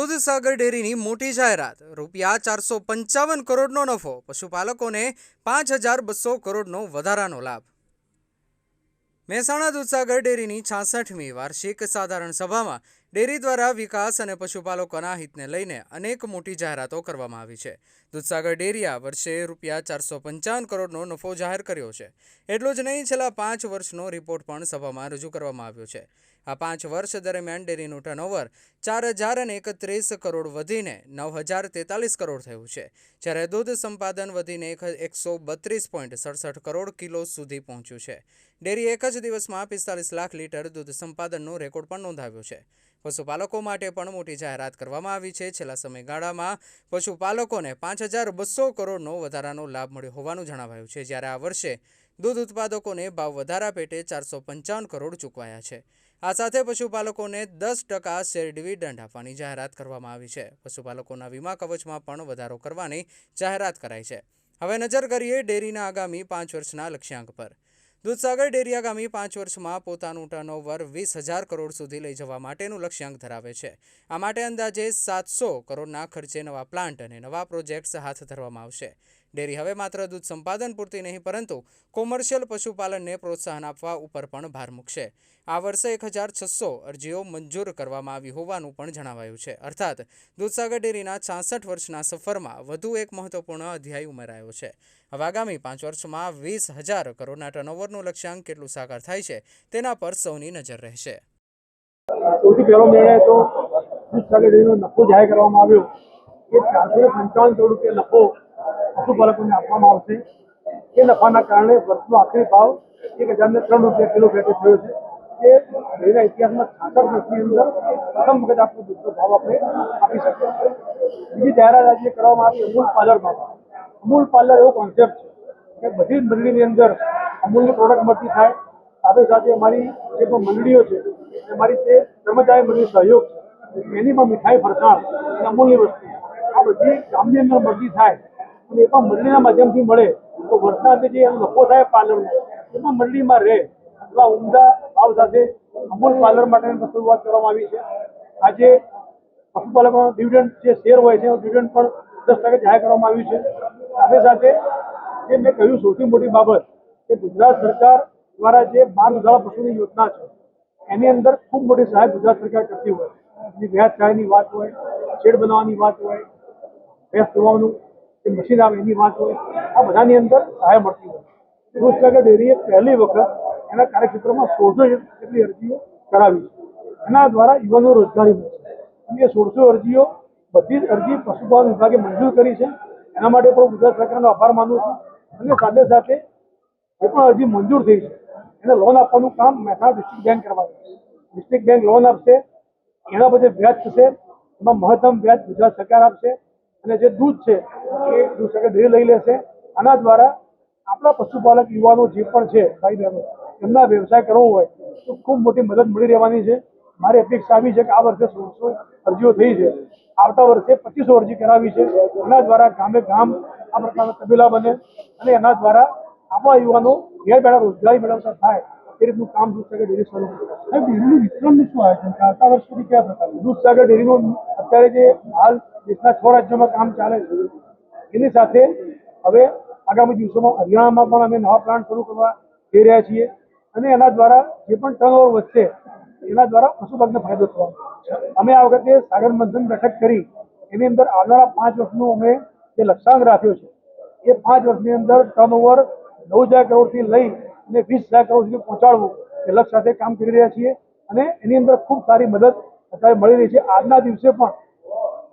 દૂધસાગર ડેરીની મોટી જાહેરાત, ₹455 કરોડનો નફો, પશુપાલકોને 5200 કરોડનો વધારાનો લાભ। મહેસાણા દૂધસાગર ડેરીની 66મી વાર્ષિક સાધારણ સભામાં ડેરી દ્વારા વિકાસ અને પશુપાલકોના હિતને લઈને અનેક મોટી જાહેરાતો કરવામાં આવી છે। દૂધસાગર ડેરીએ આ વર્ષે ₹455 કરોડનો નફો જાહેર કર્યો છે। એટલું જ નહીં, છેલ્લા 5 વર્ષનો રિપોર્ટ પણ સભામાં રજૂ કરવામાં આવ્યો છે। આ 5 વર્ષ દરમિયાન ડેરીનું ટર્નઓવર 4031 કરોડ વધીને 9043 કરોડ થયું છે, જ્યારે દૂધ સંપાદન વધીને 132.67 કરોડ કિલો સુધી પહોંચ્યું છે। ડેરી એક જ દિવસમાં 45 લાખ લીટર દૂધ સંપાદનનો રેકોર્ડ પણ નોંધાવ્યો છે। પશુપાલકો માટે પણ મોટી જાહેરાત કરવામાં આવી છે। છેલ્લા સમયગાળામાં પશુપાલકોને 5200 કરોડનો વધારાનો લાભ મળ્યો હોવાનું જણાવાયું છે, જ્યારે આ વર્ષે દૂધ ઉત્પાદકોને ભાવ વધારા પેટે 455 કરોડ ચૂકવાયા છે। આ સાથે પશુપાલકોને 10% શેર ડિવિડન્ડ આપવાની જાહેરાત કરવામાં આવી છે। પશુપાલકોના વીમા કવચમાં પણ વધારો કરવાની જાહેરાત કરાઈ છે। હવે નજર કરીએ ડેરીના આગામી 5 વર્ષના લક્ષ્યાંક પર। દૂધસાગર ડેરી આગામી 5 વર્ષમાં પોતાનું ટર્નઓવર 20,000 કરોડ સુધી લઈ જવા માટેનું લક્ષ્યાંક ધરાવે છે। આ માટે અંદાજે 700 કરોડના ખર્ચે નવા પ્લાન્ટ અને નવા પ્રોજેક્ટ્સ હાથ ધરવામાં આવશે। ડેરી હવે માત્ર દૂધ સંપાદન પૂરતી નહીં, પરંતુ કોમર્શિયલ પશુપાલનને પ્રોત્સાહન આપવા ઉપર પણ ભાર મૂકશે। આ વર્ષે 1600 અરજીઓ મંજૂર કરવામાં આવી હોવાનું પણ જણાવાયું છે। અર્થાત દૂધસાગર ડેરીના 66 વર્ષના સફરમાં વધુ એક મહત્વપૂર્ણ અધ્યાય ઉમેરાયો છે। હવે આગામી 5 વર્ષમાં 20,000 કરોડના ટર્નઓવરનું લક્ષ્યાંક કેટલું સાકાર થાય છે તેના પર સૌની નજર રહેશે। સૌથી પહેલો નિર્ણય તો દૂધસાગર ડેરીનો નફો જાહેર કરવામાં આવ્યો કે 455 કરોડ રૂપિયા નફો પશુપાલકોને આપવામાં આવશે। એ નફાના કારણે વર્ષનો આખરી ભાવ 1003 રૂપિયા કિલો પેટે થયો છે। એ ડેરીના ઇતિહાસમાં 66 વર્ષની અંદર પ્રથમ વખત આપણો દૂધનો ભાવ આપણે આપી શકીએ છીએ। બીજી જાહેરાત આજે કરવામાં આવી અમૂલ પાર્લર બાબત। અમૂલ પાર્લર એવો કોન્સેપ્ટ છે કે બધી જ મંડળીની અંદર અમૂલની પ્રોડક્ટ મળતી થાય, સાથે સાથે અમારી જે પણ મંડળીઓ છે, અમારી જે કર્મચારી મંડળી સહયોગ છે, એની પણ મીઠાઈ, ફરસાણ અને અમૂલની વસ્તુ આ બધી ગામની અંદર મળતી થાય અને એ પણ મંડળીના માધ્યમથી મળે તો વર્ષના અંતે જે નફો થાય પાર્લરનો એ પણ મંડળીમાં રહે। એવા ઉમદા ભાવ સાથે અમૂલ પાર્લર માટેની શરૂઆત કરવામાં આવી છે। આજે પશુપાલકોનો ડિવિડન્ડ જે શેર હોય છે, ડિવિડન્ડ પણ 10% જાહેર કરવામાં આવ્યું છે। સાથે સાથે જે મેં કહ્યું સૌથી મોટી બાબત કે ગુજરાત સરકાર દ્વારા જે 12 દુધાળા પશુની યોજના છે એની અંદર ખૂબ મોટી સહાય ગુજરાત સરકાર કરતી હોય, જે વ્યાજ સહાયની વાત હોય, શેડ બનાવવાની વાત હોય, ભેંસ દોવાનું જે મશીન આવે એની વાત હોય, આ બધાની અંદર સહાય મળતી હોય। દૂધસાગર ડેરીએ પહેલી વખત એના કાર્યક્ષેત્રમાં 1600 જેટલી અરજીઓ કરાવી છે। એના દ્વારા યુવાનો રોજગારી મળશે અને એ 1600 અરજીઓ બધી જ અરજી પશુપાલન વિભાગે મંજૂર કરી છે। એના માટે પણ ગુજરાત સરકારનો આભાર માનું છું। અને સાથે સાથે જે પણ અરજી મંજૂર થઈ છે એને લોન આપવાનું કામ મહેસાણા ડિસ્ટ્રિક્ટ બેંક કરવાનું છે। ડિસ્ટ્રિક્ટ બેંક લોન આપશે, એના પછી વ્યાજ થશે, એમાં મહત્તમ વ્યાજ ગુજરાત સરકાર આપશે અને જે દૂધ છે એ દૂધસાગર ડેરી લઈ લેશે। આના દ્વારા આપણા પશુપાલક યુવાનો જે પણ છે ભાઈ બહેનો, એમના વ્યવસાય કરવો હોય તો ખૂબ મોટી મદદ મળી રહેવાની છે। મારી અપેક્ષા આવી છે કે આ વર્ષે 1600 અરજીઓ થઈ છે, આવતા વર્ષે 2500 અરજી કરાવી છે। એના દ્વારા ગામે ગામ આ પ્રકારના તબેલા બને અને એના દ્વારા આપણા યુવાનો ઘેર બેઠા રોજગારી મેળવતા થાય એ રીતનું કામ દૂધસાગર ડેરી શરૂ કરે। ડેરીનું વિતરણનું શું આયોજન છે? આવતા વર્ષ સુધી કયા પ્રકારનું દૂધસાગર ડેરીનું અત્યારે જે હાલ દેશના 6 રાજ્યોમાં કામ ચાલે છે, એની સાથે હવે આગામી દિવસોમાં હરિયાણામાં પણ અમે નવા પ્લાન્ટ શરૂ કરવા જઈ રહ્યા છીએ અને એના દ્વારા જે પણ ટર્નઓવર વધશે એના દ્વારા પશુપાલકને ફાયદો થવાનો છે। અમે આ વખતે સાગર મંથન બેઠક કરી એની અંદર આવનારા 5 વર્ષનું અમે જે લક્ષ્યાંક રાખ્યો છે એ 5 વર્ષની અંદર ટર્નઓવર 9,000 કરોડથી લઈ અને 20,000 કરોડ સુધી પહોંચાડવું એ લક્ષ્ય સાથે કામ કરી રહ્યા છીએ અને એની અંદર ખૂબ સારી મદદ અત્યારે મળી રહી છે। આજના દિવસે પણ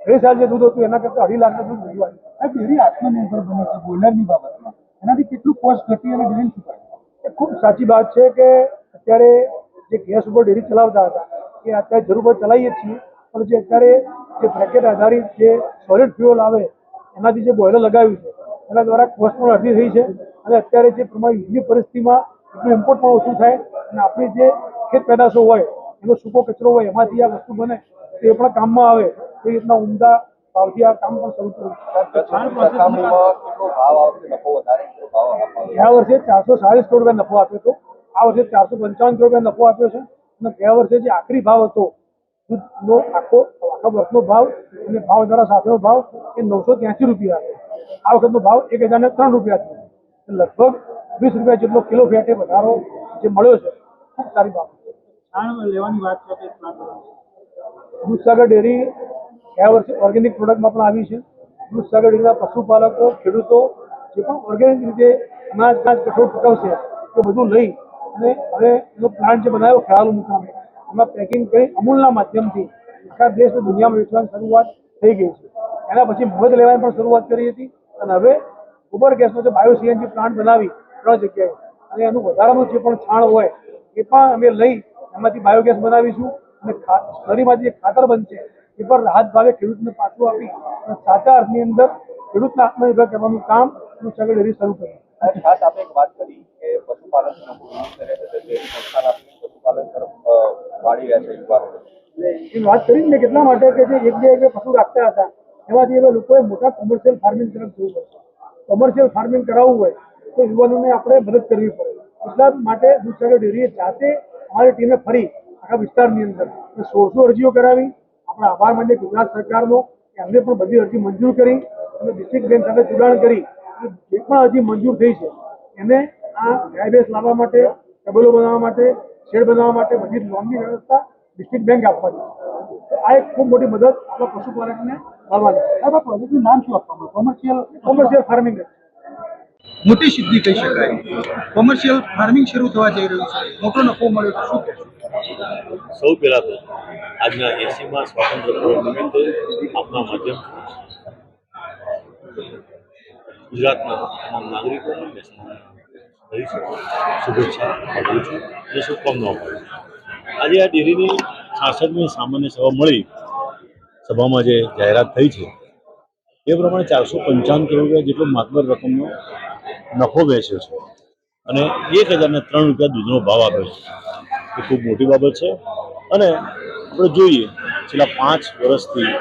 ગઈ સાલ જે દૂધ હતું એના કરતાં 2.5 લાખનું દૂધ વધુ આવ્યું। ડેરી આત્મનિર્ભર બને છે બોઇલરની બાબતમાં, એનાથી કેટલું કોસ્ટ ઘટી અને ડેરી શું થાય? એ ખૂબ સાચી વાત છે કે અત્યારે જે ગેસ ઉપર ડેરી ચલાવતા હતા એ અત્યારે જરૂર પર ચલાવીએ છીએ, પણ જે અત્યારે જે બ્રેકેટ આધારિત જે સોલિડ ફ્યુઅલ આવે એનાથી જે બોઇલર લગાવ્યું છે એના દ્વારા કોસ્ટ પણ અડધી થઈ છે અને અત્યારે જે પ્રમાણે યુદ્ધની પરિસ્થિતિમાં એટલું ઇમ્પોર્ટ પણ ઓછું થાય અને આપણી જે ખેત પેદાશો હોય એનો સૂકો કચરો હોય એમાંથી આ વસ્તુ બને તો એ પણ કામમાં આવે। એ રીતના ઉમદા ભાવથી આ કામ પણ શરૂ કર્યું। ગયા વર્ષે 440 કરોડ રૂપિયા નફો આપ્યો હતો, આ વર્ષે 455 કરોડ રૂપિયા નફો આપ્યો છે અને ગયા વર્ષે જે આખરી ભાવ હતો દૂધનો આખા વર્ષનો ભાવ અને ભાવ વધારા સાથેનો ભાવ એ 983 રૂપિયા હતો. આ વખતનો ભાવ 1003 રૂપિયા છે. લગભગ 20 રૂપિયા જેટલો કિલો ફેટે વધારો જે મળ્યો છે, ખૂબ સારી બાબત છે. લેવાની વાત છે દૂધસાગર ડેરી ગયા વર્ષે ઓર્ગેનિક પ્રોડક્ટમાં પણ આવી છે. દૂધસાગર ડેરીના પશુપાલકો, ખેડૂતો જે પણ ઓર્ગેનિક રીતે અનાજ કઠોળ પકવશે એ બધું લઈ અને હવે એનો પ્લાન્ટ જે બનાવ્યો ખ્યાલ મુકામે એમાં પેકિંગ કરી અમૂલના માધ્યમથી આખા દેશ અને દુનિયામાં વેચવાની શરૂઆત થઈ ગઈ છે. એના પછી મધ લેવાની પણ શરૂઆત કરી હતી અને હવે ગોબર ગેસનો જે બાયો સીએનજી પ્લાન્ટ બનાવી 3 જગ્યાએ અને એનું વધારાનું જે પણ છાણ હોય એ પણ અમે લઈ એમાંથી બાયોગેસ બનાવીશું અને સ્લરીમાંથી જે ખાતર બનશે એ પણ રાહત ભાવે ખેડૂતને પાછું આપી અને સાચા અર્થની અંદર ખેડૂતને આત્મનિર્ભર કરવાનું કામ દૂધસાગર ડેરી શરૂ કર્યું. ખાસ આપણે એક વાત કરી કે પશુપાલન કરે છે તે પ્રોત્સાહન આપી પશુપાલન તરફ વાળી રહ્યા છે યુવાનો. એ વાત કરી ને કેટલા માટે કે જે એક બે પશુ રાખતા હતા એમાંથી હવે લોકોએ મોટા કોમર્શિયલ ફાર્મિંગ તરફ જવું પડશે. કોમર્શિયલ ફાર્મિંગ કરાવવું હોય તો યુવાનોને આપણે મદદ કરવી પડે. એટલા માટે દૂધસાગર ડેરીએ જાતે અમારી ટીમે ફરી આખા વિસ્તારની અંદર 1600 અરજીઓ કરાવી. આપણા આભાર માનીએ ગુજરાત સરકારનો કે અમને પણ બધી અરજી મંજૂર કરી અને ડિસ્ટ્રિક્ટ બેંક સાથે જોડાણ કરી જે પણ અરજી મંજૂર થઈ છે એને આ ગાય ભેંસ લાવવા માટે, ટબલો બનાવવા માટે, શેડ બનાવવા માટે બધી લોનની વ્યવસ્થા ડિસ્ટ્રિક્ટ બેંક આપવાની છે. આ એક ખૂબ મોટી મદદ આપણા પશુપાલકને મળવાની છે. આ પ્રોજેક્ટનું નામ શું આપવામાં? Commercial farming. મોટી સિદ્ધિ કહી શકાય. કોમર્શિયલ ફાર્મિંગ શરૂ થવા જઈ રહ્યું છે, મોટો નફો મળ્યો તો શું કહેશો? સૌ પહેલાં તો આજના 80મા સ્વાતંત્ર્ય પર્વ નિમિત્તે આપના માધ્યમથી ગુજરાતના તમામ નાગરિકોને શુભેચ્છા પાઠવું છું અને શુભકામનાઓ પાઠવું છું. આજે આ ડેરીની 66મી સામાન્ય સભા મળી, સભામાં જે જાહેરાત થઈ છે એ પ્રમાણે 455 કરોડ રૂપિયા જેટલો માતબર રકમનો નફો વેચ્યો છે અને 1003 રૂપિયા દૂધનો ભાવ આપ્યો છે. એ ખૂબ મોટી બાબત છે અને આપણે જોઈએ છેલ્લા 5 વર્ષથી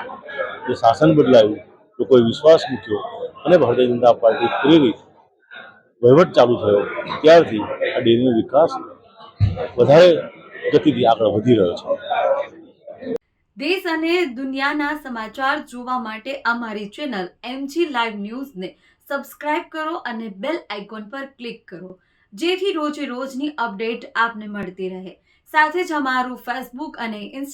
જે શાસન બદલાયું, લોકોએ વિશ્વાસ મૂક્યો અને ભારતીય જનતા પાર્ટી પ્રેરિત વહીવટ ચાલુ થયો ત્યારથી આ ડેરીનો વિકાસ વધારે ગતિથી આગળ વધી રહ્યો છે. દેશ અને દુનિયાના સમાચાર જોવા માટે અમારી ચેનલ MG લાઈવ ન્યૂઝને સબસ્ક્રાઇબ કરો અને બેલ આઇકોન પર ક્લિક કરો, જેથી રોજે રોજની અપડેટ આપને મળતી રહે. સાથે જ અમારું ફેસબુક અને